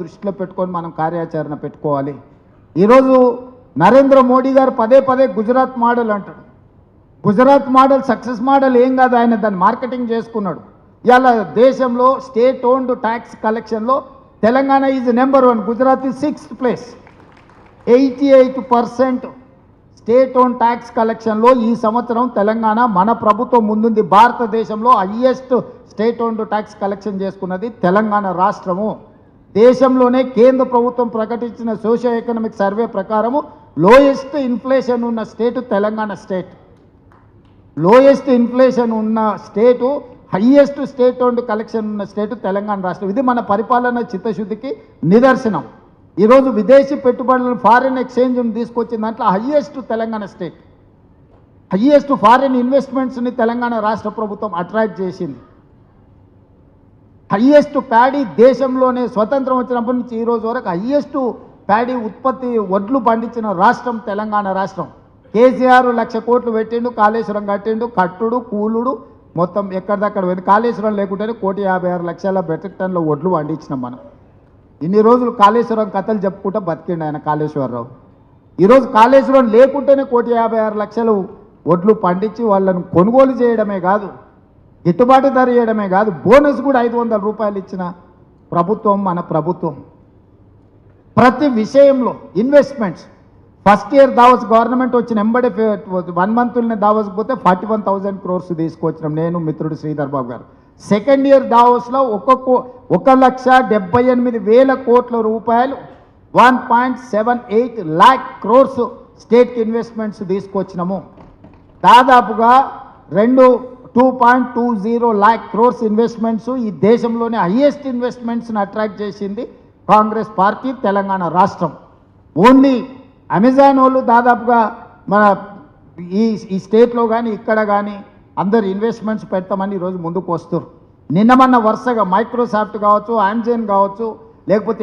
దృష్టిలో పెట్టుకొని మనం కార్యాచరణ పెట్టుకోవాలి. ఈరోజు నరేంద్ర మోడీ గారు పదే పదే గుజరాత్ మోడల్ అంటాడు. గుజరాత్ మోడల్ సక్సెస్ మోడల్ ఏం కాదు, ఆయన దాన్ని మార్కెటింగ్ చేసుకున్నాడు. ఇవాళ దేశంలో స్టేట్ ఓన్డ్ ట్యాక్స్ కలెక్షన్లో Telangana is number 1, Gujarat is 6th place. 88% state own tax కలెక్షన్లో ఈ సంవత్సరం తెలంగాణ మన ప్రభుత్వం ముందుంది. భారతదేశంలో highest state owned tax collection చేసుకున్నది తెలంగాణ రాష్ట్రము. దేశంలోనే కేంద్ర ప్రభుత్వం ప్రకటించిన సోషియో ఎకనామిక్ సర్వే ప్రకారము లోయెస్ట్ ఇన్ఫ్లేషన్ ఉన్న స్టేటు తెలంగాణ స్టేట్. లోయెస్ట్ ఇన్ఫ్లేషన్ ఉన్న స్టేటు, హయ్యెస్ట్ స్టేట్ ఓన్డ్ కలెక్షన్ ఉన్న స్టేటు తెలంగాణ రాష్ట్రం. ఇది మన పరిపాలన చిత్తశుద్ధికి నిదర్శనం. ఈరోజు విదేశీ పెట్టుబడులను ఫారిన్ ఎక్స్చేంజ్ను తీసుకొచ్చిన దాంట్లో highest Telangana state. Highest foreign ఇన్వెస్ట్మెంట్స్ని తెలంగాణ రాష్ట్ర ప్రభుత్వం అట్రాక్ట్ చేసింది. హయ్యెస్ట్ ప్యాడీ దేశంలోనే స్వతంత్రం వచ్చినప్పటి నుంచి ఈ రోజు వరకు హయ్యెస్ట్ ప్యాడీ ఉత్పత్తి వడ్లు పండించిన రాష్ట్రం తెలంగాణ రాష్ట్రం. కేసీఆర్ 1,00,000 కోట్లు పెట్టిండు, కాళేశ్వరం కట్టిండు, కట్టుడు కూలుడు మొత్తం ఎక్కడిదక్కడ పోయింది. కాళేశ్వరం లేకుంటేనే 1,56,00,000 మెట్రిక్ టన్నుల వడ్లు పండించినాం మనం. ఇన్ని రోజులు కాళేశ్వరం కథలు చెప్పుకుంటూ బతికిండు ఆయన కాళేశ్వరరావు. ఈరోజు కాళేశ్వరం లేకుంటేనే 1,56,00,000 వడ్లు పండించి వాళ్ళను కొనుగోలు చేయడమే కాదు, గిట్టుబాటు ధర చేయడమే కాదు, బోనస్ కూడా 500 రూపాయలు ఇచ్చిన ప్రభుత్వం మన ప్రభుత్వం. ప్రతి విషయంలో investments. First year Davos government వచ్చిన ఎంబడే 1 మంత్లోనే దావోస్కి పోతే 41,000 crores తీసుకొచ్చినాం నేను, మిత్రుడు శ్రీధర్ బాబు గారు. సెకండ్ ఇయర్ దావోస్లో 1,78,000 కోట్ల రూపాయలు 1.78 lakh crores స్టేట్కి ఇన్వెస్ట్మెంట్స్ తీసుకొచ్చినాము. దాదాపుగా 2.20 lakh crores ఇన్వెస్ట్మెంట్స్. ఈ దేశంలోనే హయ్యెస్ట్ ఇన్వెస్ట్మెంట్స్ని అట్రాక్ట్ చేసింది కాంగ్రెస్ పార్టీ తెలంగాణ రాష్ట్రం. ఓన్లీ అమెజాన్ వాళ్ళు దాదాపుగా మన ఈ స్టేట్లో కానీ ఇక్కడ కానీ అందరు ఇన్వెస్ట్మెంట్స్ పెడతామని ఈరోజు ముందుకు వస్తారు. నిన్న మొన్న వరుసగా మైక్రోసాఫ్ట్ కావచ్చు, అమెజాన్ కావచ్చు, లేకపోతే